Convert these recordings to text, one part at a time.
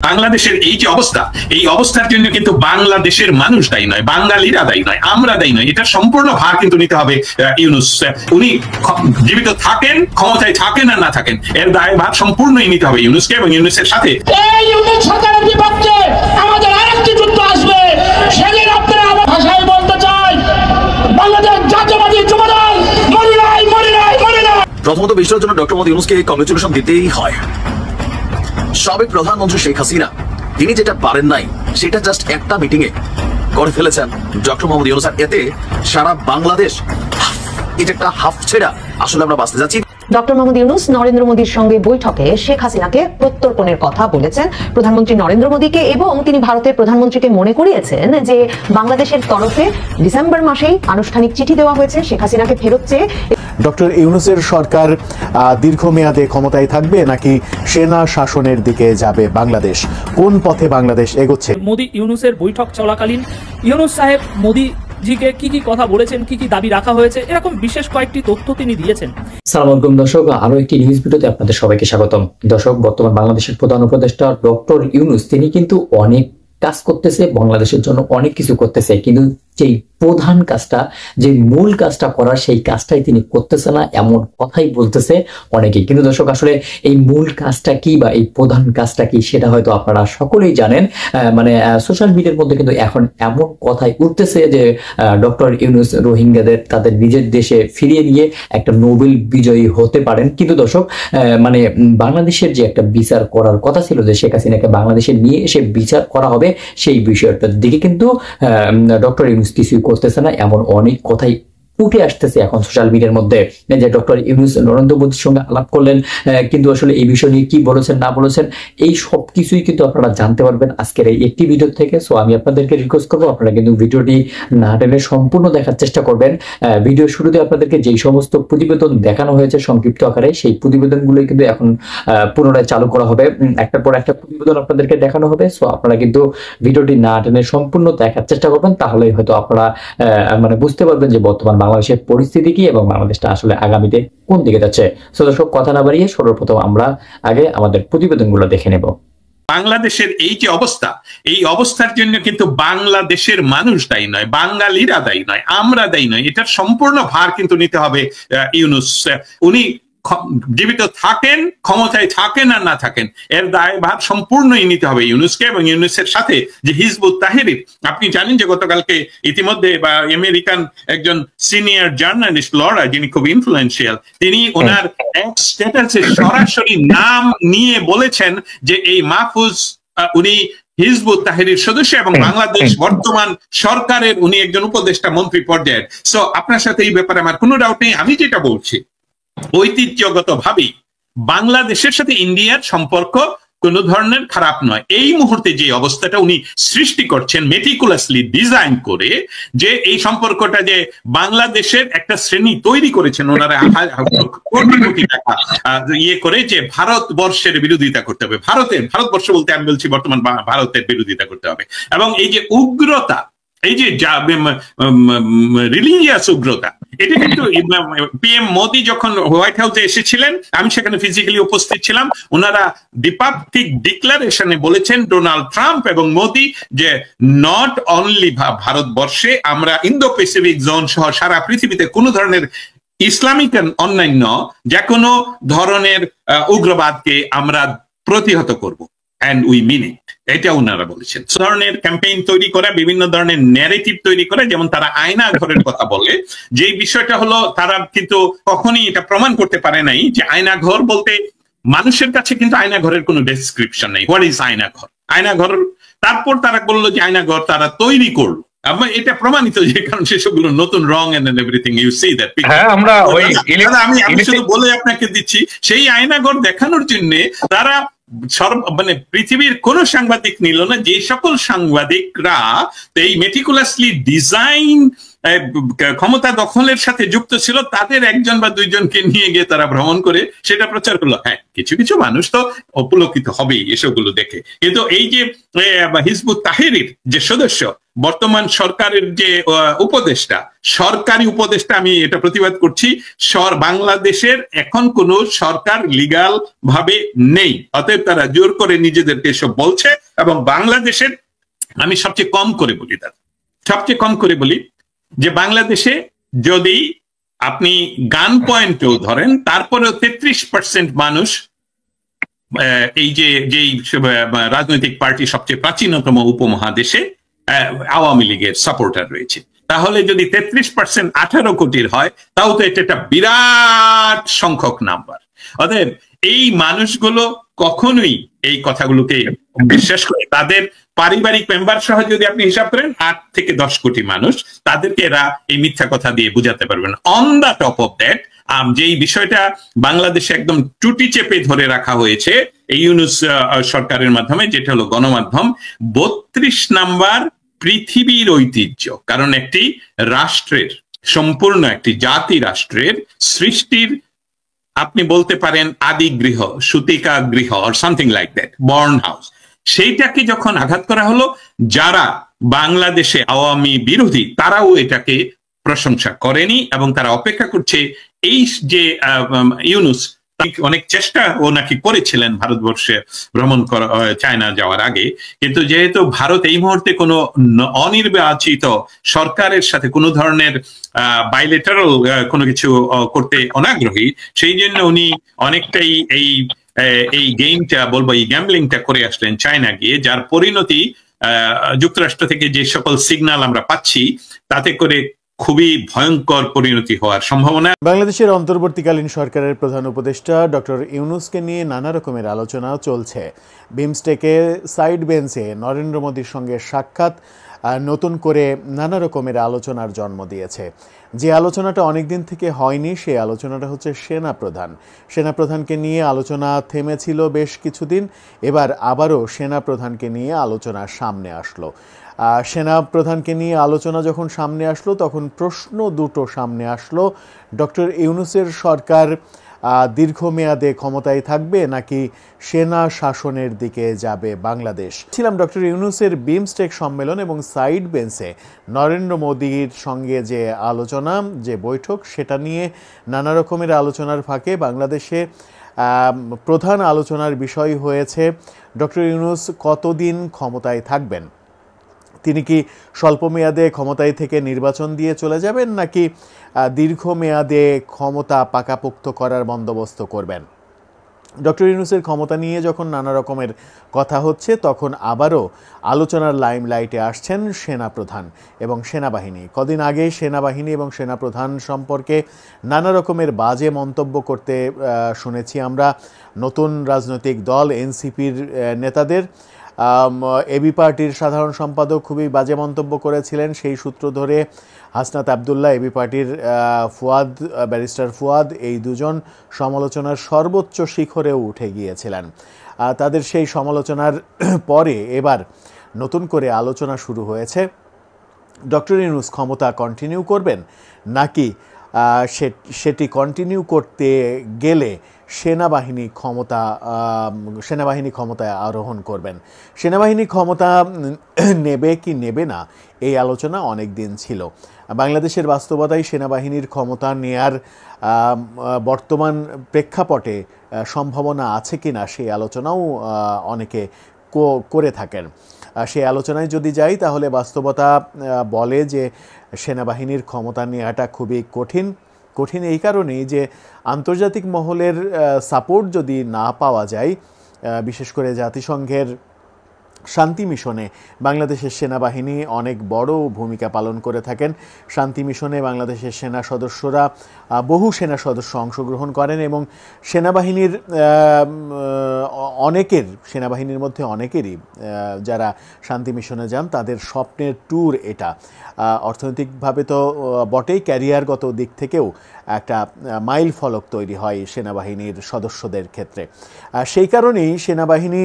বাংলাদেশের এই যে অবস্থা, এই অবস্থার জন্য কিন্তু বাংলাদেশের মানুষ দায়ী নয়, বাঙালিরা দায়ী নয়, আমরা দায়ী নয়। এটা সম্পূর্ণ ভার কিন্তু নিতে হবে ইউনূস। উনি জীবিত থাকেন, ক্ষমতায় থাকেন আর না থাকেন, এর দায়ভার সম্পূর্ণই নিতে হবে ইউনূসকে এবং ইউনূসের সাথে। এই ইউনূস সরকারের বিপক্ষে আমাদের আরেকটি যুদ্ধ আসবে, সেদিন আপনারা আমার ভাষায় বলতে চাই, বাংলাদেশ জাতীয়বাদী যুবদল মরে নাই, মরে নাই, মরে নাই। প্রথমত বিষয়ের জন্য ডক্টর মোহাম্মদ ইউনূসকে কংগ্রেচুলেশন দিতেই হয়। সাবেক প্রধানমন্ত্রী শেখ হাসিনা তিনি যেটা পারেন নাই সেটা জাস্ট একটা মিটিং এ করে ফেলেছেন ডক্টর মোহাম্মদ ইউনূস। এতে সারা বাংলাদেশ এটা একটা হাফ ছেড়া আসলে আমরা বাঁচতে যাচ্ছি। ডক্টর মোহাম্মদ ইউনূস নরেন্দ্র মোদীর সঙ্গে বৈঠকে শেখ হাসিনাকে প্রত্যর্পণের কথা বলেছেন প্রধানমন্ত্রী নরেন্দ্র মোদীকে, এবং তিনি ভারতের প্রধানমন্ত্রীকে মনে করিয়েছেন যে বাংলাদেশের তরফে ডিসেম্বর মাসেই আনুষ্ঠানিক চিঠি দেওয়া হয়েছে শেখ হাসিনাকে ফেরত চেয়ে। ডক্টর ইউনূসের সরকার দীর্ঘমেয়াদে ক্ষমতায় থাকবে নাকি সেনা শাসনের দিকে যাবে বাংলাদেশ? কোন পথে বাংলাদেশ এগোচ্ছে? মোদী ইউনূসের বৈঠক চলাকালীন ইউনূস সাহেব মোদী জিকে কি কি কথা বলেছেন, কি কি দাবি রাখা হয়েছে, এরকম বিশেষ কয়েকটি তথ্য তিনি দিয়েছেন। আসসালামু আলাইকুম দর্শক, আরো একটি নিউজ ভিডিওতে আপনাদের সবাইকে স্বাগতম। দর্শক, বর্তমান বাংলাদেশের প্রধান উপদেষ্টা ডক্টর ইউনূস তিনি কিন্তু অনেক কাজ করতেছে, বাংলাদেশের জন্য অনেক কিছু করতেছে, কিন্তু যেই প্রধান কাজটা, যে মূল কাজটা করার সেই কাজটাই তিনি করতেছে না, এমন কথাই বলতেছে অনেকেই। কিন্তু দর্শক, আসলে এই মূল কাজটা কি বা এই প্রধান কাজটা কি সেটা হয়তো আপনারা সকলেই জানেন। মানে সোশ্যাল মিডিয়ার মধ্যে কিন্তু এখন এমন কথাই উঠতেছে যে ডক্টর ইউনূস রোহিঙ্গাদের তাদের নিজের দেশে ফিরিয়ে নিয়ে একটা নোবেল বিজয়ী হতে পারেন। কিন্তু দর্শক, মানে বাংলাদেশের যে একটা বিচার করার কথা ছিল, যে শেখ হাসিনাকে বাংলাদেশে নিয়ে এসে বিচার করা হবে, সেই বিষয়টার দিকে কিন্তু ডক্টর ইউনূস কিছুই করতেছে না, এমন অনেক কথাই উঠে আসতেছে এখন সোশ্যাল মিডিয়ার মধ্যে। যে ডক্টর ইউনূস নরেন্দ্র মোদীর সঙ্গে আলাপ করলেন, কিন্তু আসলে এই বিষয় নিয়ে কি বলেছেন না বলেছেন এই সব কিছুই কিন্তু আপনারা জানতে পারবেন আজকের এই একটি ভিডিও থেকে। সো আমি আপনাদেরকে রিকোয়েস্ট করবো, আপনারা কিন্তু ভিডিওটি না টেনে সম্পূর্ণ দেখার চেষ্টা করবেন। ভিডিও শুরুতে আপনাদেরকে যেই সমস্ত প্রতিবেদন দেখানো হয়েছে সংক্ষিপ্ত আকারে, সেই প্রতিবেদনগুলো কিন্তু এখন পুনরায় চালু করা হবে, একটার পর একটা প্রতিবেদন আপনাদেরকে দেখানো হবে। সো আপনারা কিন্তু ভিডিওটি না টেনে সম্পূর্ণ দেখার চেষ্টা করবেন, তাহলেই হয়তো আপনারা মানে বুঝতে পারবেন যে বর্তমান বাংলাদেশের পরিস্থিতি কি এবং বাংলাদেশটা আসলে আগামীতে কোন দিকে যাচ্ছে। সো দর্শক, কথা না বাড়িয়ে সর্বপ্রথম আমরা আগে আমাদের প্রতিবেদনগুলো দেখে নেব। বাংলাদেশের এই যে অবস্থা, এই অবস্থার জন্য কিন্তু বাংলাদেশের মানুষ দায়ী নয়, বাঙালিরা দায়ী নয়, আমরা দায়ী নয়। এটার সম্পূর্ণ ভার কিন্তু নিতে হবে ইউনূস। উনি জীবিত থাকেন, ক্ষমতায় থাকেন আর না থাকেন, এর দায়ভার সম্পূর্ণই নিতে হবে ইউনূসকে এবং ইউনূসের সাথে যে হিজবুত তাহরির। আপনি জানেন যে গতকালকে ইতিমধ্যে বা আমেরিকান একজন সিনিয়র জার্নালিস্ট লরা, যিনি খুব ইনফ্লুয়েন্সিয়াল, তিনি ওনার এক্স স্ট্যাটাসে সরাসরি নাম নিয়ে বলেছেন যে এই মাহফুজ উনি হিজবুত তাহরির সদস্য এবং বাংলাদেশ বর্তমান সরকারের উনি একজন উপদেষ্টা মন্ত্রী পর্যায়ের। সো আপনার সাথে এই ব্যাপারে আমার কোনো ডাউট নেই। আমি যেটা বলছি, ঐতিহ্যগত ভাবেই বাংলাদেশের সাথে ইন্ডিয়ার সম্পর্ক কোনো ধরনের খারাপ নয়। এই মুহূর্তে যে অবস্থাটা উনি সৃষ্টি করছেন মেটিকুলাসলি ডিজাইন করে, যে এই সম্পর্কটা যে বাংলাদেশের একটা শ্রেণী তৈরি করেছেন ওনারা কোটি কোটি টাকা ইয়ে করে, যে ভারতবর্ষের বিরোধিতা করতে হবে, ভারতবর্ষ বলতে আমি বলছি বর্তমান ভারতের বিরোধিতা করতে হবে। এবং এই যে উগ্রতা, এই যে রিলিজিয়াস উগ্রতা, এটা কিন্তু পিএম মোদী যখন হোয়াইট হাউসে এসেছিলেন, আমি সেখানে ফিজিক্যালি উপস্থিত ছিলাম, ওনারা দ্বিপাক্ষিক ডিক্লারেশনে বলেছেন ডোনাল্ড ট্রাম্প এবং মোদী যে নট অনলি ভারতবর্ষে, আমরা ইন্দো প্যাসিফিক জোন সহ সারা পৃথিবীতে কোনো ধরনের ইসলামিক অন্যান্য যে কোনো ধরনের উগ্রবাদকে আমরা প্রতিহত করব, and we mean it। এটা ওনারা বলেছেন। ধরনের ক্যাম্পেইন তৈরি করা, বিভিন্ন ধরনের ন্যারেটিভ তৈরি করা, যেমন তারা আয়না ঘরের কথা বলে, যে বিষয়টা হলো তারা কিন্তু কখনই এটা প্রমাণ করতে পারে নাই যে আয়না ঘর বলতে মানুষের কাছে কিন্তু আয়না ঘরের কোনো ডেসক্রিপশন নেই। হোয়াট ইজ আয়না ঘর? আয়না ঘর, তারপর তারা বললো যে আয়না ঘর তারা তৈরি করলো। এটা প্রমাণিত যে কারণ সেসবগুলো নতুন রং and everything, you see that. আমি শুধু বলে আপনাকে দিচ্ছি, সেই আয়নাঘর দেখানোর জন্য তারা মানে পৃথিবীর কোন সাংবাদিক নিল না, যে সকল সাংবাদিকরা এই মেটিকুলাসলি ডিজাইন ক্ষমতা দখলের সাথে যুক্ত ছিল, তাদের একজন বা দুইজনকে নিয়ে গিয়ে তারা ভ্রমণ করে সেটা প্রচার করলো। হ্যাঁ, কিছু কিছু মানুষ তো অপুলকিত হবেই এসবগুলো দেখে, কিন্তু এই যে হিজবুত তাহরির যে সদস্য বর্তমান সরকারের যে উপদেষ্টা, সরকারি উপদেষ্টা, আমি এটা প্রতিবাদ করছি, বাংলাদেশের এখন কোনো সরকার লিগাল ভাবে নেই, অতএব তারা জোর করে নিজেদেরকে এসব বলছে। এবং বাংলাদেশের, আমি সবচেয়ে কম করে বলি যে বাংলাদেশে যদি আপনি গান পয়েন্টেও ধরেন, তারপরেও 33% মানুষ এই যে যেই রাজনৈতিক পার্টি সবচেয়ে প্রাচীনতম উপমহাদেশে আওয়ামী লীগের সাপোর্টার রয়েছে। তাহলে যদি 33% 18 কোটির হয়, তাও তো এটা একটা বিরাট সংখ্যক নাম্বার। অতএব এই মানুষগুলো কখনোই এই কথাগুলোকে বিশ্বাস করে, তাদের পারিবারিক মেম্বার সহ যদি আপনি হিসাব করেন 8 থেকে 10 কোটি মানুষ, তাদেরকে এরা এই মিথ্যা কথা দিয়ে বুঝাতে পারবেন। On the top of that, যেই বিষয়টা বাংলাদেশে একদম টুটি চেপে ধরে রাখা হয়েছে এই ইউনূস সরকারের মাধ্যমে, যেটা হলো গণমাধ্যম, 32 নাম্বার পৃথিবীর ঐতিহ্য। কারণ একটি রাষ্ট্রের, সম্পূর্ণ একটি জাতি রাষ্ট্রের সৃষ্টির, আপনি বলতে পারেন আদি গৃহ, সুতিকা গৃহ or something like that, born house, সেইটাকে যখন আঘাত করা হলো, যারা বাংলাদেশে আওয়ামী বিরোধী তারাও এটাকে প্রশংসা করেনি, এবং তারা অপেক্ষা করছে এই যে ইউনূস অনেক চেষ্টা ও নাকি করেছিলেন ভারতবর্ষে ভ্রমণ করা, চায়না যাওয়ার আগে, কিন্তু যেহেতু ভারত এই মুহূর্তে কোনো অনির্বাচিত সরকারের সাথে কোনো ধরনের বাইলেটারাল কোনো কিছু করতে অনাগ্রহী, সেই জন্য উনি অনেকটাই এই গেমটা বলবো, এই গ্যাম্বলিংটা করে আসলেন চায়না গিয়ে, যার পরিণতি যুক্তরাষ্ট্র থেকে যে সকল সিগন্যাল আমরা পাচ্ছি তাতে করে খুবই ভয়ঙ্কর পরিণতি হওয়ার সম্ভাবনা। বাংলাদেশের অন্তর্বর্তীকালীন সরকারের প্রধান উপদেষ্টা ডক্টর ইউনূসকে নিয়ে নানা রকমের আলোচনা চলছে। বিমস্টেকে সাইড বেঞ্চে নরেন্দ্র মোদীর সঙ্গে সাক্ষাৎ নতুন করে নানা রকমের আলোচনার জন্ম দিয়েছে। যে আলোচনাটা অনেকদিন থেকে হয়নি, সেই আলোচনাটা হচ্ছে সেনাপ্রধানকে নিয়ে আলোচনা থেমেছিল বেশ কিছুদিন, এবার আবারও সেনাপ্রধানকে নিয়ে আলোচনা সামনে আসলো। সেনাপ্রধানকে নিয়ে আলোচনা যখন সামনে আসলো, তখন প্রশ্ন দুটো সামনে আসলো, ডক্টর ইউনূসের সরকার দীর্ঘমেয়াদে ক্ষমতায় থাকবে নাকি সেনা শাসনের দিকে যাবে বাংলাদেশ। ছিলাম ডক্টর ইউনূসের বিমস্টেক সম্মেলন এবং সাইড বেঞ্চে নরেন্দ্র মোদীর সঙ্গে যে আলোচনা, যে বৈঠক, সেটা নিয়ে নানা রকমের আলোচনার ফাঁকে বাংলাদেশে প্রধান আলোচনার বিষয় হয়েছে ডক্টর ইউনূস কতদিন ক্ষমতায় থাকবেন। তিনি কি স্বল্পমেয়াদে ক্ষমতায় থেকে নির্বাচন দিয়ে চলে যাবেন, নাকি দীর্ঘমেয়াদে ক্ষমতা পাকাপোক্ত করার বন্দোবস্ত করবেন। ডক্টর ইউনূসের ক্ষমতা নিয়ে যখন নানা রকমের কথা হচ্ছে, তখন আবারও আলোচনার লাইমলাইটে আসছেন সেনাপ্রধান এবং সেনাবাহিনী। কদিন আগে সেনাবাহিনী এবং সেনাপ্রধান সম্পর্কে নানা রকমের বাজে মন্তব্য করতে শুনেছি আমরা নতুন রাজনৈতিক দল এনসিপির নেতাদের। এবি পার্টির সাধারণ সম্পাদক খুবই বাজে মন্তব্য করেছিলেন। সেই সূত্র ধরে হাসনাত আবদুল্লাহ, এবি পার্টির ব্যারিস্টার ফুয়াদ, এই দুজন সমালোচনার সর্বোচ্চ শিখরেও উঠে গিয়েছিলেন। তাদের সেই সমালোচনার পরে এবার নতুন করে আলোচনা শুরু হয়েছে, ডক্টর ইউনূস ক্ষমতা কন্টিনিউ করবেন নাকি সেটি কন্টিনিউ করতে গেলে সেনাবাহিনী ক্ষমতায় আরোহণ করবেন। সেনাবাহিনী ক্ষমতা নেবে কি নেবে না, এই আলোচনা অনেক দিন ছিল। বাংলাদেশের বাস্তবতায় সেনাবাহিনীর ক্ষমতা নেয়ার বর্তমান প্রেক্ষাপটে সম্ভাবনা আছে কিনা, সেই আলোচনাও অনেকে করে থাকেন। সেই আলোচনায় যদি যাই, তাহলে বাস্তবতা বলে যে সেনাবাহিনীর ক্ষমতা নেওয়াটা খুবই কঠিন এই কারণেই যে আন্তর্জাতিক মহলের সাপোর্ট যদি না পাওয়া যায়, বিশেষ করে জাতিসংঘের শান্তি মিশনে বাংলাদেশের সেনাবাহিনী অনেক বড় ভূমিকা পালন করে থাকেন। শান্তি মিশনে বাংলাদেশের বহু সেনা সদস্য অংশগ্রহণ করেন এবং সেনাবাহিনীর মধ্যে অনেকেরই যারা শান্তি মিশনে যান, তাদের স্বপ্নের ট্যুর এটা। অর্থনৈতিকভাবে তো বটেই, ক্যারিয়ারগত দিক থেকেও একটা মাইল ফলক তৈরি হয় সেনাবাহিনীর সদস্যদের ক্ষেত্রে। সেই কারণেই সেনাবাহিনী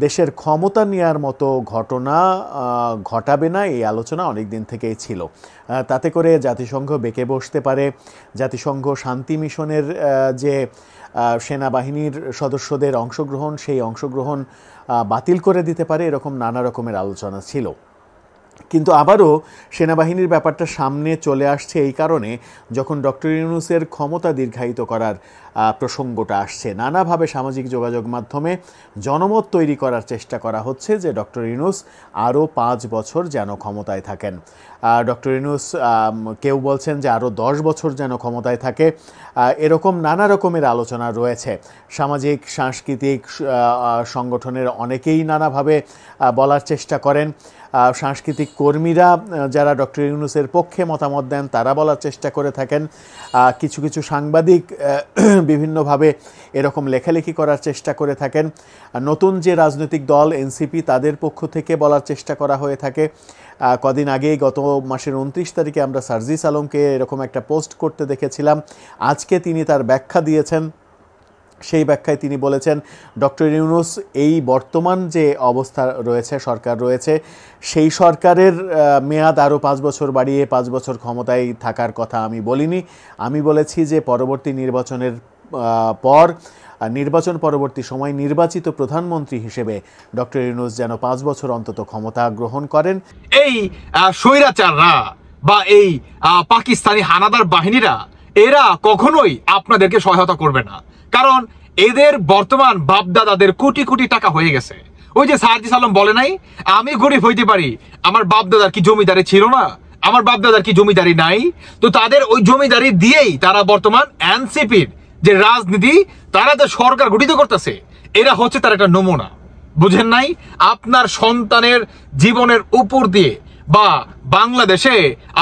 দেশের ক্ষমতা নেওয়ার মতো ঘটনা ঘটাবে না, এই আলোচনা অনেক দিন থেকেই ছিল। তাতে করে জাতিসংঘ বেঁকে বসতে পারে, জাতিসংঘ শান্তি মিশনের যে সেনাবাহিনীর সদস্যদের অংশগ্রহণ, সেই অংশগ্রহণ বাতিল করে দিতে পারে, এরকম নানা রকমের আলোচনা ছিল। কিন্তু আবারও সেনাবাহিনীর ব্যাপারটা সামনে চলে আসছে এই কারণে, যখন ডক্টর ইউনূসের ক্ষমতা দীর্ঘায়িত করার প্রসঙ্গটা আসছে, নানাভাবে সামাজিক যোগাযোগ মাধ্যমে জনমত তৈরি করার চেষ্টা করা হচ্ছে যে ডক্টর ইউনূস আরও 5 বছর যেন ক্ষমতায় থাকেন। ডক্টর ইউনূস কেউ বলছেন যে আরও 10 বছর যেন ক্ষমতায় থাকে। এরকম নানা রকমের আলোচনা রয়েছে। সামাজিক সাংস্কৃতিক সংগঠনের অনেকেই নানাভাবে বলার চেষ্টা করেন। সাংস্কৃতিক কর্মীরা যারা ডক্টর ইউনূসের পক্ষে মতামত দেন তারা বলার চেষ্টা করে থাকেন। কিছু কিছু সাংবাদিক বিভিন্নভাবে এরকম লেখালেখি করার চেষ্টা করে থাকেন। নতুন যে রাজনৈতিক দল এনসিপি, তাদের পক্ষ থেকে বলার চেষ্টা করা হয়ে থাকে। কদিন আগেই গত মাসের 29 তারিখে আমরা সার্জিস আলমকে এরকম একটা পোস্ট করতে দেখেছিলাম। আজকে তিনি তার ব্যাখ্যা দিয়েছেন। সেই ব্যাখ্যায় তিনি বলেছেন ডক্টর ইউনূস এই বর্তমান যে অবস্থা রয়েছে, সরকার রয়েছে, সেই সরকারের মেয়াদ আরও 5 বছর বাড়িয়ে 5 বছর ক্ষমতায় থাকার কথা আমি বলিনি। আমি বলেছি যে পরবর্তী নির্বাচনের পর, নির্বাচন পরবর্তী সময় নির্বাচিত প্রধানমন্ত্রী হিসেবে ডক্টর ইউনূস যেন 5 বছর অন্তত ক্ষমতা গ্রহণ করেন। এই স্বৈরাচাররা বা এই পাকিস্তানি হানাদার বাহিনীরা এরা কখনোই আপনাদেরকে সহায়তা করবে না, কারণ এদের বর্তমান বাপদাদাদের কোটি কোটি টাকা হয়ে গেছে। ওই যে সার্জিস আলম বলে নাই, আমি গরিব হইতে পারি, আমার বাপদাদার কি জমিদারি ছিল না, আমার বাপদাদার কি জমিদারি নাই? তো তাদের ওই জমিদারি দিয়েই তারা বর্তমান এনসিপির যে রাজনীতি, তারা যে সরকার গঠিত করতেছে, এরা হচ্ছে তার একটা নমুনা। বুঝেন নাই? আপনার সন্তানের জীবনের উপর দিয়ে বা বাংলাদেশে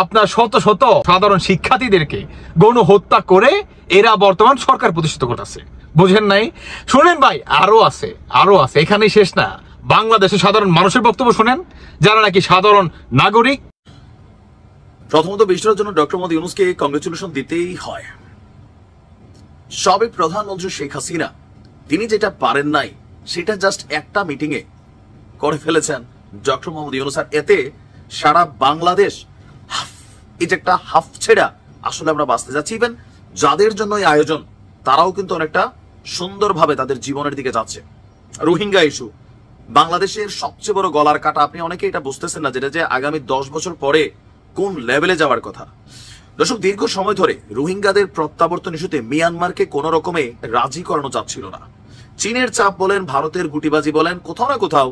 আপনার শত শত সাধারণ শিক্ষার্থীদেরকে গণ হত্যা করে এরা বর্তমান সরকার প্রতিষ্ঠিত করতেছে। বুঝেন নাই? শুনেন ভাই, আরো আছে, এখানেই শেষ না। বাংলাদেশের সাধারণ মানুষের বক্তব্য শুনেন, যারা নাকি সাধারণ নাগরিক। প্রথমত বিষয়টার জন্য ডক্টর মোহাম্মদ ইউনূসকে কংগ্রেচুলেশন দিতেই হয়। সাবেক প্রধানমন্ত্রী শেখ হাসিনা তিনি যেটা পারেন নাই সেটা জাস্ট একটা মিটিং এ করে ফেলেছেন ডক্টর মোহাম্মদ ইউনূস। আর এতে সারা বাংলাদেশ এটা একটা হাফ ছেড়া আসলে আমরা বাঁচতে যাচ্ছি। ইভেন যাদের জন্য এই আয়োজন, তারাও কিন্তু অনেকটা সুন্দরভাবে তাদের জীবনের দিকে যাচ্ছে। রোহিঙ্গা ইস্যু বাংলাদেশের সবচেয়ে বড় গলার কাটা। আপনি অনেকে এটা বুঝতেছেন না, যেটা যে আগামী 10 বছর পরে কোন লেভেলে যাওয়ার কথা। দর্শক, দীর্ঘ সময় ধরে রোহিঙ্গাদের প্রত্যাবর্তন ইস্যুতে মিয়ানমারকে কোন রকমে রাজি করানো যাচ্ছিল না। চীনের চাপ বলেন, ভারতের গুটিবাজি বলেন, কোথাও না কোথাও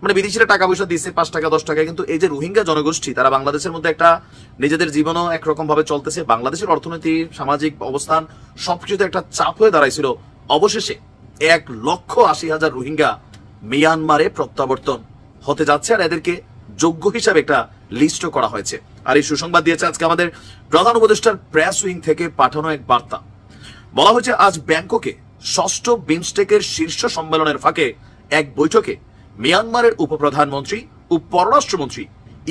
মানে বিদেশিরা টাকা পয়সা দিচ্ছে 5 টাকা 10 টাকা, কিন্তু এই যে রোহিঙ্গা জনগোষ্ঠী, তারা বাংলাদেশের মধ্যে একটা নিজেদের জীবনও একরকম ভাবে চলতেছে। বাংলাদেশের অর্থনীতি, সামাজিক অবস্থান সবকিছুতে একটা চাপ হয়ে দাঁড়াইছিল। অবশেষে 1,80,000 রোহিঙ্গা মিয়ানমারে প্রত্যাবর্তন হতে যাচ্ছে, আর এদেরকে যোগ্য হিসাবে একটা লিস্টও করা হয়েছে। আর এই সুসংবাদ দিয়েছে আজকে আমাদের প্রধান উপদেষ্টার প্রেস উইং থেকে পাঠানো এক বার্তা। বলা হয়েছে আজ ব্যাংককে 6ষ্ঠ বিমস্টেকের শীর্ষ সম্মেলনের ফাঁকে এক বৈঠকে মিয়ানমারের উপপ্রধানমন্ত্রী ও পররাষ্ট্রমন্ত্রী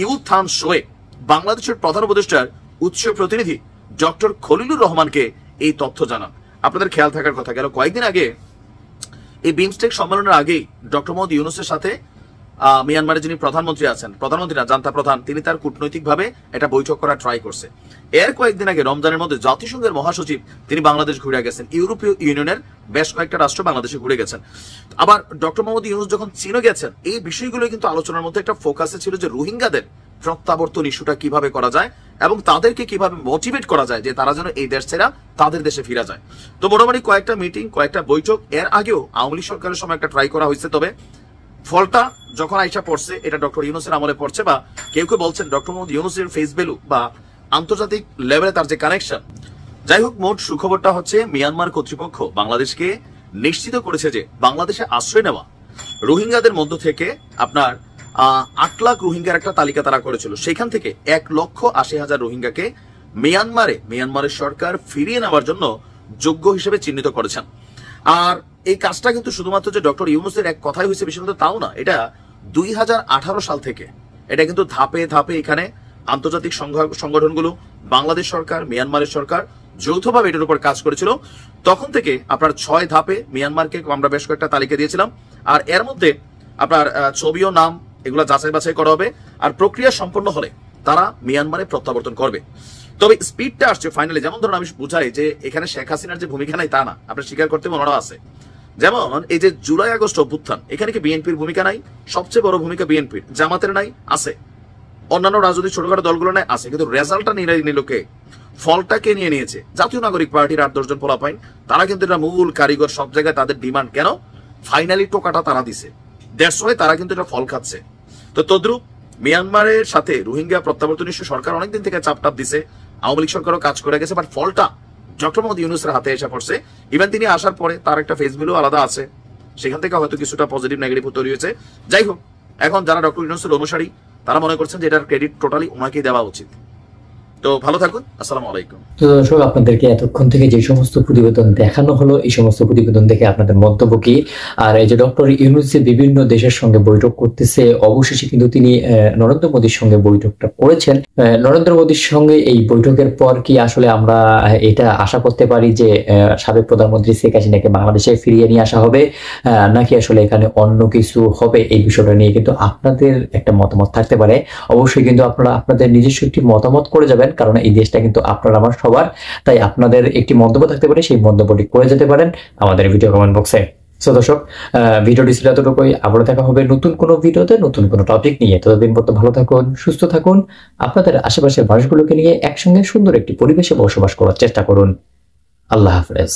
ইউ থান শোয়ে বাংলাদেশের প্রধান উপদেষ্টার উচ্চ প্রতিনিধি ডক্টর খলিলুর রহমানকে এই তথ্য জানান। আপনাদের খেয়াল থাকার কথা, গেল কয়েকদিন আগে এই বিমস্টেক সম্মেলনের আগেই ডক্টর মোহাম্মদ ইউনূসের সাথে মিয়ানমারের যিনি প্রধানমন্ত্রী আছেন, প্রধানমন্ত্রী না জান্তা প্রধান, তিনি তার কূটনৈতিকভাবে একটা বৈঠক করার ট্রাই করছে। এর কয়েকদিন আগে রমজানের মধ্যে জাতিসংঘের মহাসচিব তিনি বাংলাদেশ ঘুরে গেছেন। ইউরোপীয় ইউনিয়নের বেশ কয়েকটা রাষ্ট্র বাংলাদেশে ঘুরে গেছেন। আবার ডক্টর মোহাম্মদ ইউনূস যখন চীনে গেছেন, এই বিষয়গুলো কিন্তু আলোচনার মধ্যে একটা ফোকাসে ছিল যে রোহিঙ্গাদের প্রত্যাবর্তন ইস্যুটা কিভাবে করা যায় এবং তাদেরকে কিভাবে মোটিভেট করা যায় যে তারা যেন এই দেশ ছেড়া তাদের দেশে ফিরা যায়। তো মোটামুটি কয়েকটা মিটিং, কয়েকটা বৈঠক এর আগেও আওয়ামী লীগ সরকারের সময় একটা ট্রাই করা হয়েছে। তবে ফলটা যখন আইসা পড়ছে, এটা ডক্টর ইউনূসের আমলে পড়ছে, বা কেউ কেউ বলছেন ডক্টর মোহাম্মদ ইউনূসের ফেস ভ্যালু বা আন্তর্জাতিক লেভেলে তার যে কানেকশন। যাই হোক, মোট সুখবরটা হচ্ছে মিয়ানমার কর্তৃপক্ষ বাংলাদেশকে নিশ্চিত করেছে যে বাংলাদেশে আশ্রয় নেওয়া রোহিঙ্গাদের মধ্য থেকে আপনার 8 লাখ রোহিঙ্গার একটা তালিকা তারা করেছিল। সেখান থেকে 1,80,000 রোহিঙ্গাকে মিয়ানমারের সরকার ফিরিয়ে নেওয়ার জন্য যোগ্য হিসেবে চিহ্নিত করেছেন। আর এই কাজটা কিন্তু শুধুমাত্র যে ডক্টর ইউনূসের এক কথাই হয়েছে বিষয়টা তাও না, এটা 2018 সাল থেকে এটা কিন্তু ধাপে ধাপে এখানে আন্তর্জাতিক সংগঠনগুলো, বাংলাদেশ সরকার, মিয়ানমারের সরকার যৌথভাবে এটার উপর কাজ করেছিল। তখন থেকে আপনার 6 ধাপে মিয়ানমারকে আমরা বেশ কয়েকটা তালিকা দিয়েছিলাম। আর এর মধ্যে আপনার ছবি ও নাম এগুলো যাচাই বাছাই করা হবে, আর প্রক্রিয়া সম্পন্ন হলে তারা মিয়ানমারে প্রত্যাবর্তন করবে। তবে স্পিডটা আসছে ফাইনালি। যেমন ধরুন আমি বুঝাই যে এখানে শেখ হাসিনার যে ভূমিকা নাই তা না, আপনার স্বীকার করতে মনে আছে। যেমন এই যে জুলাই আগস্ট অভ্যুত্থান, এখানে কি বিএনপির ভূমিকা নাই? সবচেয়ে বড় ভূমিকা বিএনপির। জামাতের নাই? আছে। অন্যান্য রাজনৈতিক ছোটখাটো দলগুলো নেয় আছে, কিন্তু রেজাল্টটা নিল কে? ফলটা কে নিয়ে নিয়েছে? জাতীয় নাগরিক পার্টির 8-10 জন পোলাপাইন, তারা কিন্তু এটা মূল কারিগর, সব জায়গায় তাদের ডিমান্ড। কেন? ফাইনালি টোকাটা তারা দিছে, দ্যাটস ওয়াই তারা কিন্তু এটা ফল খাচ্ছে। তো তদ্রুপ মিয়ানমারের সাথে রোহিঙ্গা প্রত্যাবর্তন ইস্যু সরকার অনেকদিন থেকে চাপটাপ দিছে, আওয়ামী লীগ সরকারও কাজ করে গেছে, বাট ফলটা ডক্টর মোহাম্মদ ইউনূসের হাতে এসে পড়ছে। ইভেন তিনি আসার পরে তার একটা ফেসবুকও আলাদা আছে, সেখান থেকে হয়তো কিছুটা পজিটিভ নেগেটিভ তৈরি হয়েছে। যাই হোক, এখন যারা ডক্টর ইউনূসের অনুসারী তারা মনে করছেন যে এটার ক্রেডিট টোটালি ওনাকেই দেওয়া উচিত। তো ভালো থাকুন, আসসালামু আলাইকুম। তো দর্শক, আপনাদেরকে এতক্ষণ থেকে যে সমস্ত প্রতিবেদন দেখানো হলো, এই সমস্ত প্রতিবেদন দেখে আপনাদের মন্তব্য কি? আর এই যে ডক্টর ইউনূস যে বিভিন্ন দেশের সঙ্গে বৈঠক করতেছে, অবশেষে কিন্তু তিনি নরেন্দ্র মোদীর সঙ্গে বৈঠকটা করেছেন। নরেন্দ্র মোদীর সঙ্গে এই বৈঠকের পর কি আসলে আমরা এটা আশা করতে পারি যে সাবেক প্রধানমন্ত্রী শেখ হাসিনাকে বাংলাদেশে ফিরিয়ে নিয়ে আসা হবে, নাকি আসলে এখানে অন্য কিছু হবে? এই বিষয়টা নিয়ে কিন্তু আপনাদের একটা মতামত থাকতে পারে। অবশ্যই কিন্তু আপনারা আপনাদের নিজস্ব একটি মতামত করে যাবেন, কারণ এই দেশটা কিন্তু আপনার আমার সবার। তাই আপনাদের একটি মন্তব্য থাকতে পারে, সেই মন্তব্যটি করে যেতে পারেন আমাদের ভিডিও কমেন্ট বক্সে। সো দর্শক, ভিডিওটি ছিল এতটুকুই। আবারও দেখা হবে নতুন কোনো ভিডিওতে, নতুন কোনো টপিক নিয়ে। ততদিন পর্যন্ত ভালো থাকুন, সুস্থ থাকুন, আপনাদের আশেপাশের মানুষগুলোকে নিয়ে একসঙ্গে সুন্দর একটি পরিবেশে বসবাস করার চেষ্টা করুন। আল্লাহ হাফেজ।